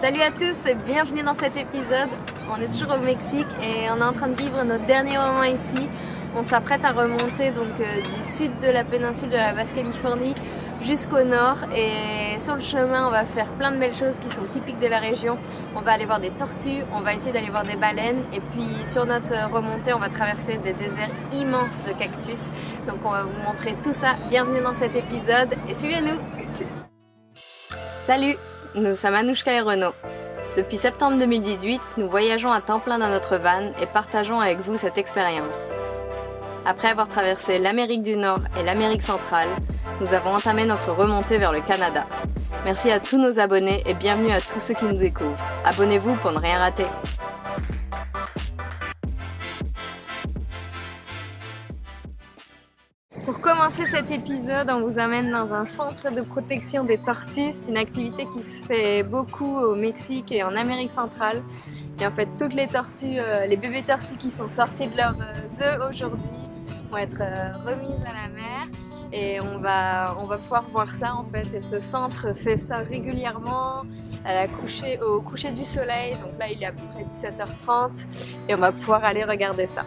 Salut à tous et bienvenue dans cet épisode. On est toujours au Mexique et on est en train de vivre notre dernier moment ici. On s'apprête à remonter donc du sud de la péninsule de la Basse-Californie jusqu'au nord, et sur le chemin on va faire plein de belles choses qui sont typiques de la région. On va aller voir des tortues, on va essayer d'aller voir des baleines, et puis sur notre remontée on va traverser des déserts immenses de cactus. Donc on va vous montrer tout ça. Bienvenue dans cet épisode et suivez-nous. Salut, nous sommes Anouchka et Renaud. Depuis septembre 2018, nous voyageons à temps plein dans notre van et partageons avec vous cette expérience. Après avoir traversé l'Amérique du Nord et l'Amérique centrale, nous avons entamé notre remontée vers le Canada. Merci à tous nos abonnés et bienvenue à tous ceux qui nous découvrent. Abonnez-vous pour ne rien rater. Pour commencer cet épisode, on vous amène dans un centre de protection des tortues. C'est une activité qui se fait beaucoup au Mexique et en Amérique centrale. Et en fait, toutes les tortues, les bébés tortues qui sont sortis de leurs œufs aujourd'hui vont être remises à la mer. Et on va pouvoir voir ça en fait. Et ce centre fait ça régulièrement au coucher du soleil. Donc là, il est à peu près 17h30 et on va pouvoir aller regarder ça.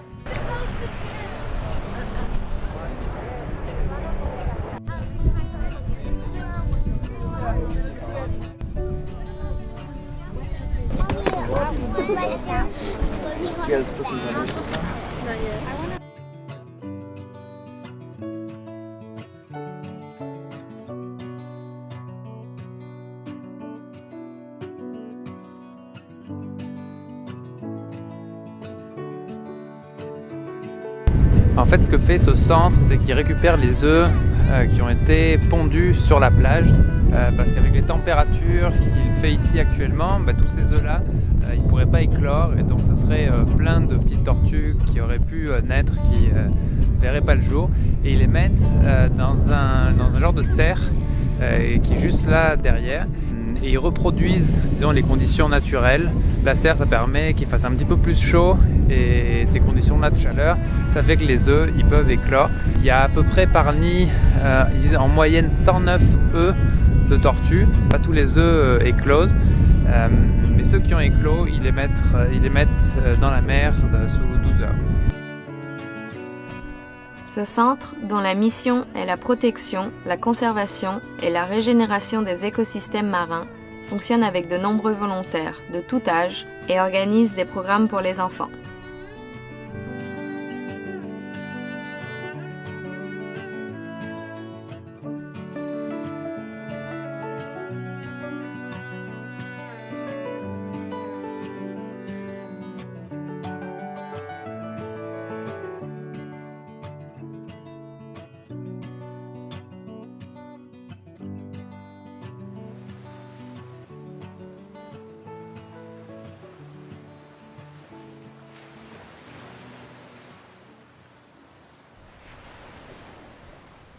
En fait, ce que fait ce centre, c'est qu'il récupère les œufs qui ont été pondus sur la plage, parce qu'avec les températures qu'il fait ici actuellement, tous ces œufs-là, ils ne pourraient pas éclore, et donc ce serait plein de petites tortues qui auraient pu naître, qui ne verraient pas le jour, et ils les mettent dans un genre de serre qui est juste là derrière, et ils reproduisent, disons, les conditions naturelles. La serre, ça permet qu'il fasse un petit peu plus chaud, et ces conditions-là de chaleur, ça fait que les œufs, ils peuvent éclore. Il y a à peu près par nid, ils disent en moyenne 109 œufs de tortues. Pas tous les œufs éclosent, mais ceux qui ont éclos, ils les mettent dans la mer sous 12 heures. Ce centre, dont la mission est la protection, la conservation et la régénération des écosystèmes marins, fonctionne avec de nombreux volontaires de tout âge et organise des programmes pour les enfants.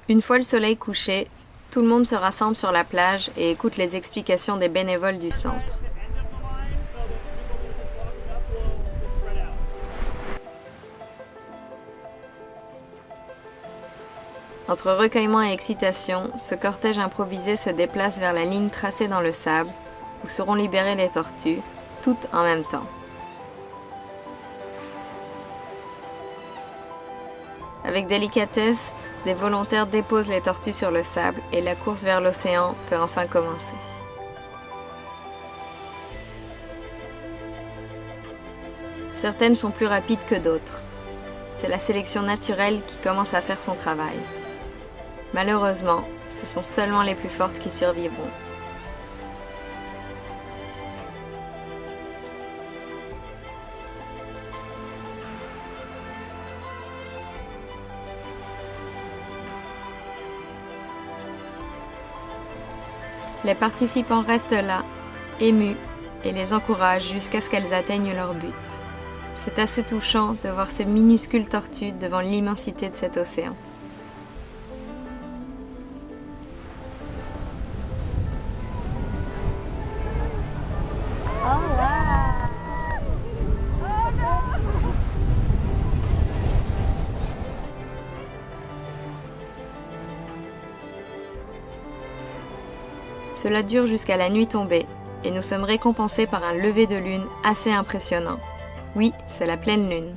Une fois le soleil couché, tout le monde se rassemble sur la plage et écoute les explications des bénévoles du centre. Entre recueillement et excitation, ce cortège improvisé se déplace vers la ligne tracée dans le sable, où seront libérées les tortues, toutes en même temps. Avec délicatesse, des volontaires déposent les tortues sur le sable et la course vers l'océan peut enfin commencer. Certaines sont plus rapides que d'autres. C'est la sélection naturelle qui commence à faire son travail. Malheureusement, ce sont seulement les plus fortes qui survivront. Les participants restent là, émus, et les encouragent jusqu'à ce qu'elles atteignent leur but. C'est assez touchant de voir ces minuscules tortues devant l'immensité de cet océan. Cela dure jusqu'à la nuit tombée, et nous sommes récompensés par un lever de lune assez impressionnant. Oui, c'est la pleine lune.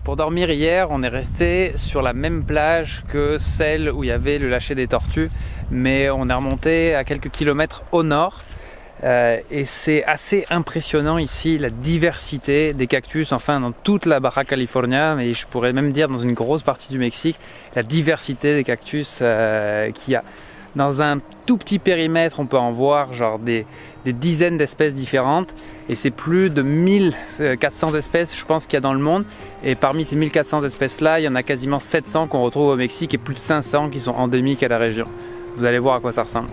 Pour dormir hier, on est resté sur la même plage que celle où il y avait le lâcher des tortues, mais on est remonté à quelques kilomètres au nord. Et c'est assez impressionnant ici, la diversité des cactus, enfin dans toute la Baja California, mais je pourrais même dire dans une grosse partie du Mexique, la diversité des cactus qu'il y a. Dans un tout petit périmètre, on peut en voir genre des dizaines d'espèces différentes, et c'est plus de 1400 espèces, je pense, qu'il y a dans le monde. Et parmi ces 1400 espèces-là, il y en a quasiment 700 qu'on retrouve au Mexique et plus de 500 qui sont endémiques à la région. Vous allez voir à quoi ça ressemble.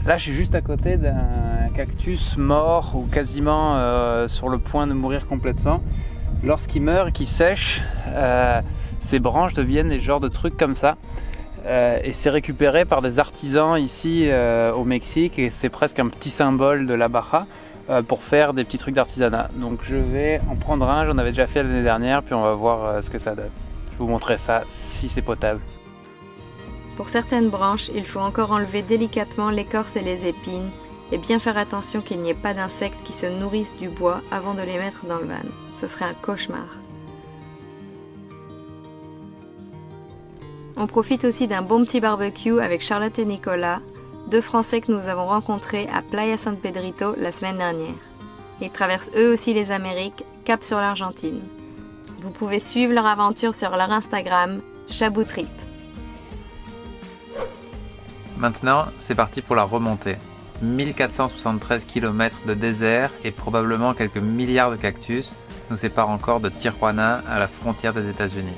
Là, je suis juste à côté d'un cactus mort ou quasiment sur le point de mourir complètement. Lorsqu'il meurt et qu'il sèche, ses branches deviennent des genres de trucs comme ça. Et c'est récupéré par des artisans ici au Mexique, et c'est presque un petit symbole de la Baja pour faire des petits trucs d'artisanat. Donc je vais en prendre un, j'en avais déjà fait l'année dernière, puis on va voir ce que ça donne. Je vais vous montrer ça si c'est potable. Pour certaines branches, il faut encore enlever délicatement l'écorce et les épines et bien faire attention qu'il n'y ait pas d'insectes qui se nourrissent du bois avant de les mettre dans le van. Ce serait un cauchemar. On profite aussi d'un bon petit barbecue avec Charlotte et Nicolas, deux Français que nous avons rencontrés à Playa San Pedrito la semaine dernière. Ils traversent eux aussi les Amériques, cap sur l'Argentine. Vous pouvez suivre leur aventure sur leur Instagram, Chaboutrip. Maintenant, c'est parti pour la remontée. 1473 km de désert et probablement quelques milliards de cactus nous séparent encore de Tijuana à la frontière des États-Unis.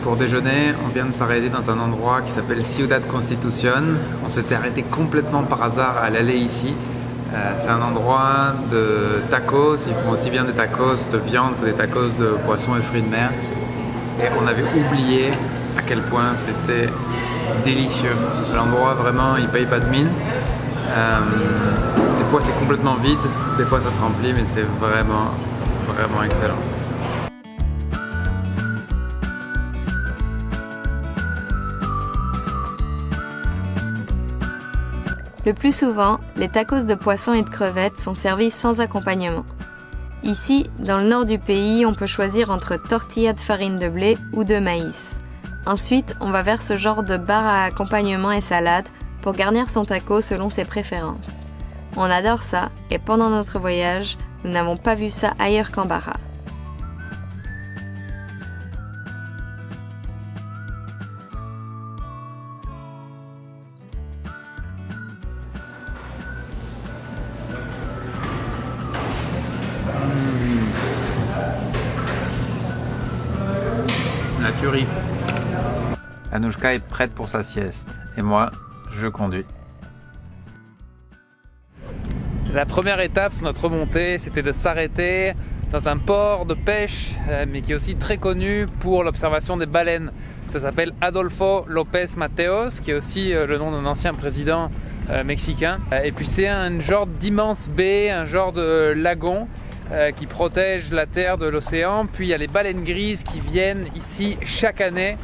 Pour déjeuner, on vient de s'arrêter dans un endroit qui s'appelle Ciudad Constitución. On s'était arrêté complètement par hasard à l'aller ici. C'est un endroit de tacos. Ils font aussi bien des tacos de viande que des tacos de poissons et fruits de mer. Et on avait oublié à quel point c'était délicieux. L'endroit, vraiment, il paye pas de mine. Des fois, c'est complètement vide. Des fois, ça se remplit, mais c'est vraiment, vraiment excellent. Le plus souvent, les tacos de poisson et de crevettes sont servis sans accompagnement. Ici, dans le nord du pays, on peut choisir entre tortillas de farine de blé ou de maïs. Ensuite, on va vers ce genre de bar à accompagnement et salade pour garnir son taco selon ses préférences. On adore ça, et pendant notre voyage, nous n'avons pas vu ça ailleurs qu'en Baja. La tuerie. Anouchka est prête pour sa sieste et moi, je conduis. La première étape sur notre remontée, c'était de s'arrêter dans un port de pêche, mais qui est aussi très connu pour l'observation des baleines. Ça s'appelle Adolfo López Mateos, qui est aussi le nom d'un ancien président mexicain. Et puis c'est un genre d'immense baie, un genre de lagon qui protègent la terre de l'océan. Puis il y a les baleines grises qui viennent ici chaque année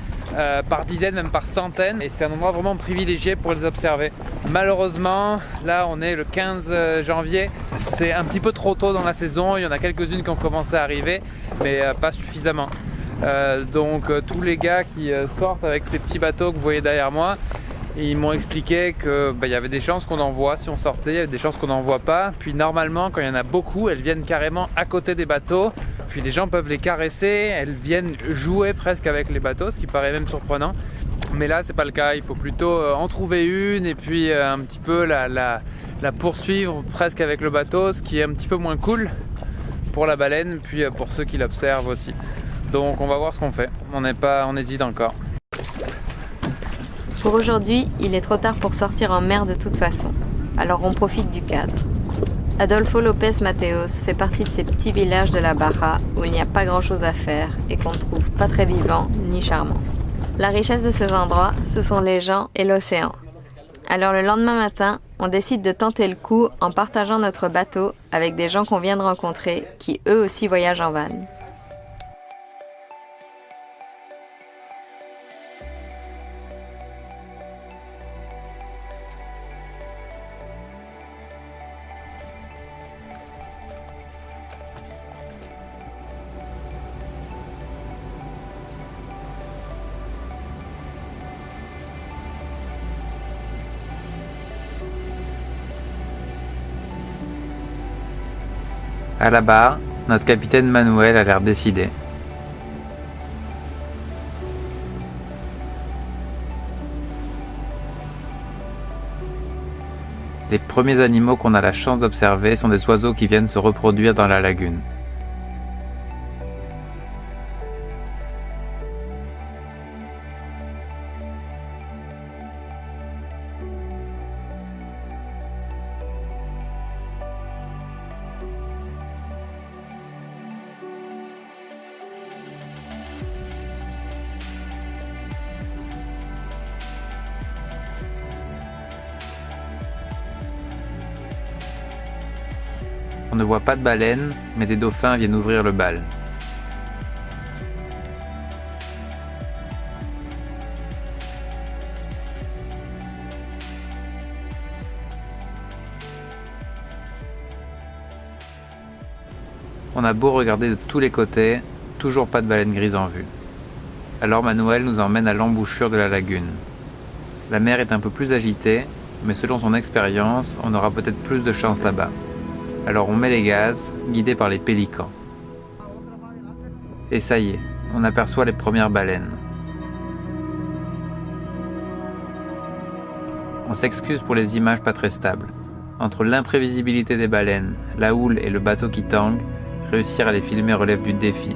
par dizaines, même par centaines, et c'est un endroit vraiment privilégié pour les observer. Malheureusement, là on est le 15 janvier, c'est un petit peu trop tôt dans la saison, il y en a quelques-unes qui ont commencé à arriver, mais pas suffisamment. Donc tous les gars qui sortent avec ces petits bateaux que vous voyez derrière moi, ils m'ont expliqué que y avait des chances qu'on en voit si on sortait, il y avait des chances qu'on n'en voit pas. Puis normalement, quand il y en a beaucoup, elles viennent carrément à côté des bateaux. Puis les gens peuvent les caresser, elles viennent jouer presque avec les bateaux, ce qui paraît même surprenant. Mais là, c'est pas le cas. Il faut plutôt en trouver une et puis un petit peu la poursuivre presque avec le bateau, ce qui est un petit peu moins cool pour la baleine, puis pour ceux qui l'observent aussi. Donc on va voir ce qu'on fait. On hésite encore. Pour aujourd'hui, il est trop tard pour sortir en mer de toute façon, alors on profite du cadre. Adolfo López Mateos fait partie de ces petits villages de la Barra où il n'y a pas grand chose à faire et qu'on ne trouve pas très vivant ni charmant. La richesse de ces endroits, ce sont les gens et l'océan. Alors le lendemain matin, on décide de tenter le coup en partageant notre bateau avec des gens qu'on vient de rencontrer qui eux aussi voyagent en van. À la barre, notre capitaine Manuel a l'air décidé. Les premiers animaux qu'on a la chance d'observer sont des oiseaux qui viennent se reproduire dans la lagune. On ne voit pas de baleines, mais des dauphins viennent ouvrir le bal. On a beau regarder de tous les côtés, toujours pas de baleine grise en vue. Alors Manuel nous emmène à l'embouchure de la lagune. La mer est un peu plus agitée, mais selon son expérience, on aura peut-être plus de chance là-bas. Alors on met les gaz, guidés par les pélicans. Et ça y est, on aperçoit les premières baleines. On s'excuse pour les images pas très stables. Entre l'imprévisibilité des baleines, la houle et le bateau qui tangue, réussir à les filmer relève du défi.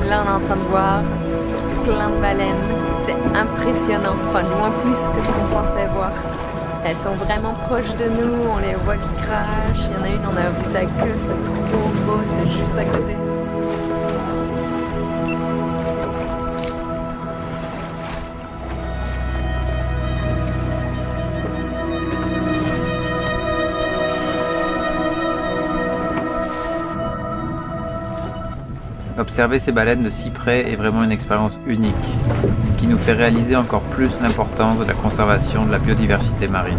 Là, on est en train de voir plein de baleines. C'est impressionnant, enfin du moins plus que ce qu'on pensait voir. Elles sont vraiment proches de nous, on les voit qui crachent. Il y en a une, on a vu sa queue, c'était trop beau, c'était juste à côté. Observer ces baleines de si près est vraiment une expérience unique, qui nous fait réaliser encore plus l'importance de la conservation de la biodiversité marine.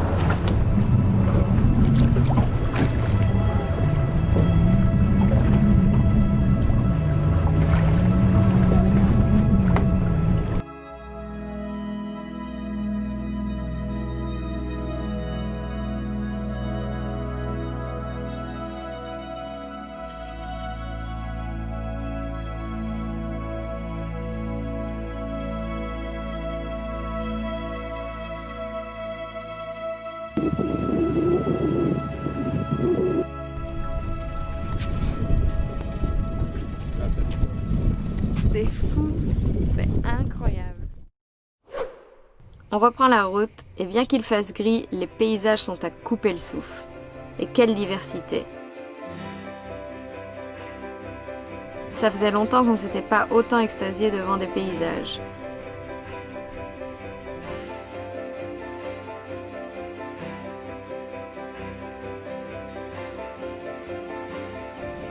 On reprend la route et bien qu'il fasse gris, les paysages sont à couper le souffle. Et quelle diversité! Ça faisait longtemps qu'on ne s'était pas autant extasié devant des paysages.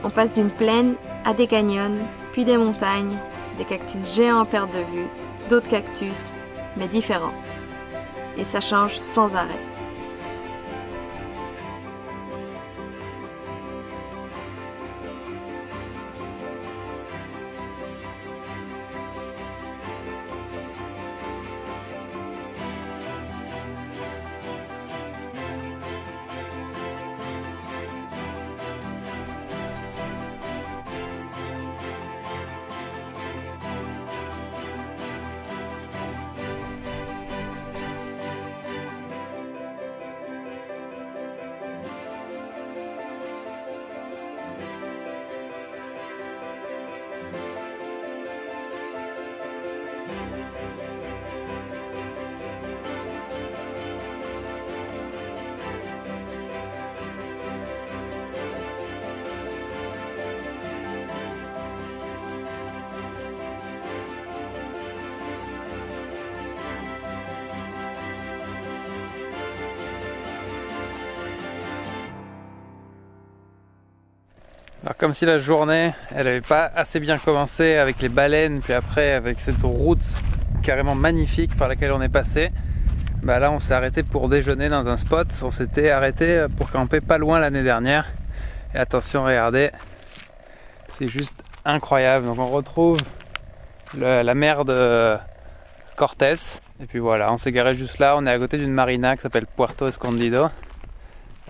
On passe d'une plaine à des canyons, puis des montagnes, des cactus géants en perte de vue, d'autres cactus, mais différents. Et ça change sans arrêt. Alors comme si la journée, elle n'avait pas assez bien commencé avec les baleines, puis après avec cette route carrément magnifique par laquelle on est passé, bah là on s'est arrêté pour déjeuner dans un spot. On s'était arrêté pour camper pas loin l'année dernière. Et attention, regardez, c'est juste incroyable. Donc on retrouve la mer de Cortés. Et puis voilà, on s'est garé juste là. On est à côté d'une marina qui s'appelle Puerto Escondido.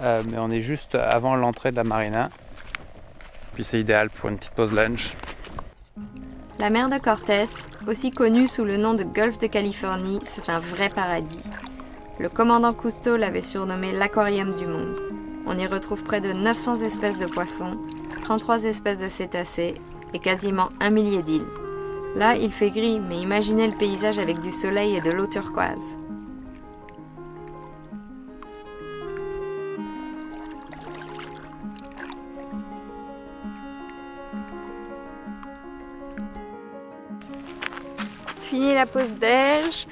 Mais on est juste avant l'entrée de la marina. Puis c'est idéal pour une petite pause lunch. La mer de Cortés, aussi connue sous le nom de Golfe de Californie, c'est un vrai paradis. Le commandant Cousteau l'avait surnommé l'aquarium du monde. On y retrouve près de 900 espèces de poissons, 33 espèces de cétacés et quasiment 1 millier d'îles. Là, il fait gris, mais imaginez le paysage avec du soleil et de l'eau turquoise. Fini la pause déj,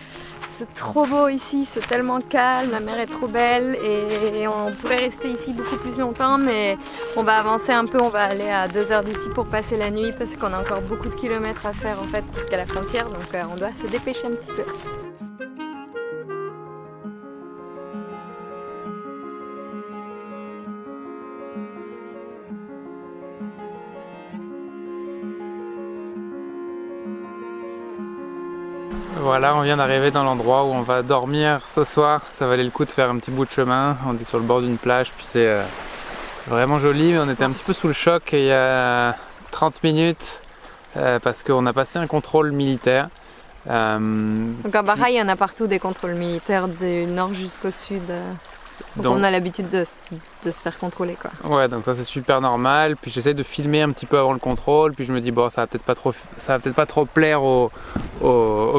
c'est trop beau ici, c'est tellement calme, la mer est trop belle et on pourrait rester ici beaucoup plus longtemps, mais on va avancer un peu, on va aller à 2 heures d'ici pour passer la nuit parce qu'on a encore beaucoup de kilomètres à faire en fait jusqu'à la frontière, donc on doit se dépêcher un petit peu. Voilà, on vient d'arriver dans l'endroit où on va dormir ce soir. Ça valait le coup de faire un petit bout de chemin. On est sur le bord d'une plage, puis c'est vraiment joli. Mais on était un petit peu sous le choc il y a 30 minutes parce qu'on a passé un contrôle militaire. Donc à Bahreïn, il y en a partout des contrôles militaires du nord jusqu'au sud. Donc on a l'habitude de se faire contrôler, quoi. Ouais, donc ça c'est super normal. Puis j'essaie de filmer un petit peu avant le contrôle. Puis je me dis bon, ça va peut-être pas trop plaire aux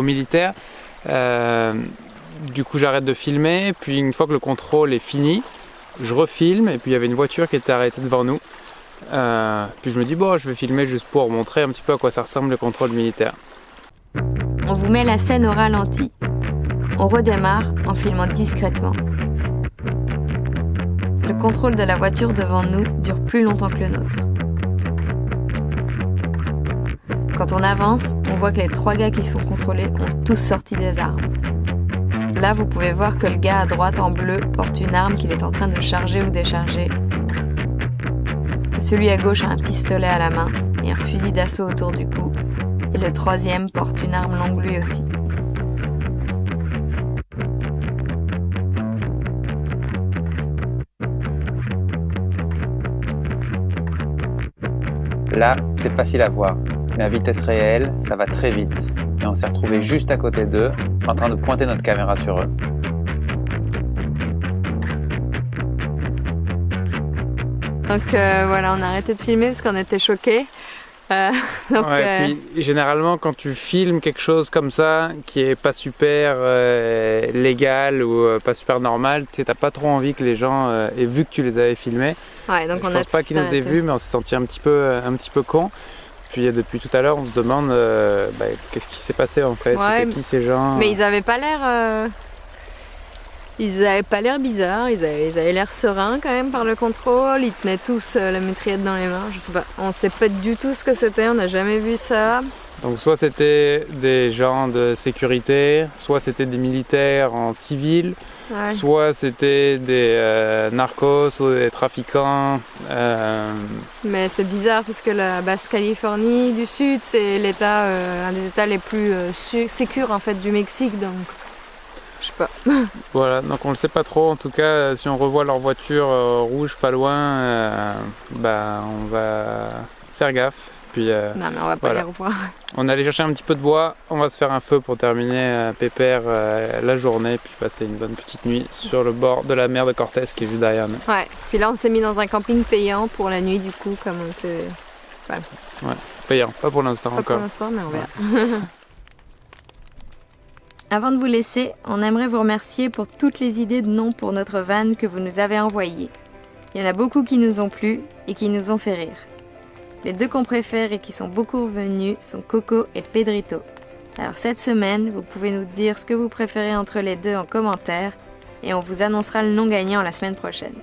militaires. Du coup j'arrête de filmer. Puis une fois que le contrôle est fini, je refilme. Et puis il y avait une voiture qui était arrêtée devant nous. Puis je me dis bon, je vais filmer juste pour montrer un petit peu à quoi ça ressemble le contrôle militaire. On vous met la scène au ralenti. On redémarre en filmant discrètement. Le contrôle de la voiture devant nous dure plus longtemps que le nôtre. Quand on avance, on voit que les 3 gars qui se font contrôler ont tous sorti des armes. Là, vous pouvez voir que le gars à droite en bleu porte une arme qu'il est en train de charger ou décharger. Que celui à gauche a un pistolet à la main et un fusil d'assaut autour du cou. Et le 3e porte une arme longue lui aussi. Là, c'est facile à voir, mais à vitesse réelle, ça va très vite. Et on s'est retrouvés juste à côté d'eux, en train de pointer notre caméra sur eux. Donc voilà, on a arrêté de filmer parce qu'on était choqués. Donc, Puis généralement quand tu filmes quelque chose comme ça qui est pas super légal ou pas super normal, t'as pas trop envie que les gens aient vu que tu les avais filmés. ouais, donc Je on a pense pas tout qu'ils nous aient arrêté. vus, mais on s'est senti un petit peu con. Puis depuis tout à l'heure on se demande qu'est-ce qui s'est passé en fait, Ouais, c'était qui ces gens. mais ils avaient pas l'air... Ils avaient pas l'air bizarres, ils avaient l'air sereins quand même par le contrôle, ils tenaient tous la mitraillette dans les mains, je sais pas, on sait pas du tout ce que c'était, on n'a jamais vu ça. Donc soit c'était des gens de sécurité, soit c'était des militaires en civil, Ouais. soit c'était des narcos ou des trafiquants. Mais c'est bizarre parce que la Basse-Californie du Sud, c'est l'état, un des états les plus sécures en fait du Mexique, donc je sais pas. Voilà, donc on le sait pas trop. En tout cas, si on revoit leur voiture rouge pas loin, on va faire gaffe. Puis Non mais on va pas voilà. les revoir. On est allé chercher un petit peu de bois. On va se faire un feu pour terminer pépère la journée, puis passer une bonne petite nuit sur le bord de la mer de Cortés qui est juste derrière nous. Ouais, puis là on s'est mis dans un camping payant pour la nuit du coup, comme on était... Payant, pas pour l'instant Pas pour encore. l'instant, mais on verra. Avant de vous laisser, on aimerait vous remercier pour toutes les idées de noms pour notre van que vous nous avez envoyées. Il y en a beaucoup qui nous ont plu et qui nous ont fait rire. Les deux qu'on préfère et qui sont beaucoup revenus sont Coco et Pedrito. Alors cette semaine, vous pouvez nous dire ce que vous préférez entre les deux en commentaire et on vous annoncera le nom gagnant la semaine prochaine.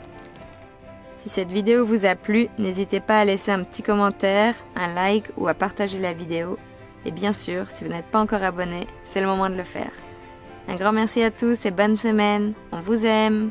Si cette vidéo vous a plu, n'hésitez pas à laisser un petit commentaire, un like ou à partager la vidéo. Et bien sûr, si vous n'êtes pas encore abonné, c'est le moment de le faire. Un grand merci à tous et bonne semaine. On vous aime!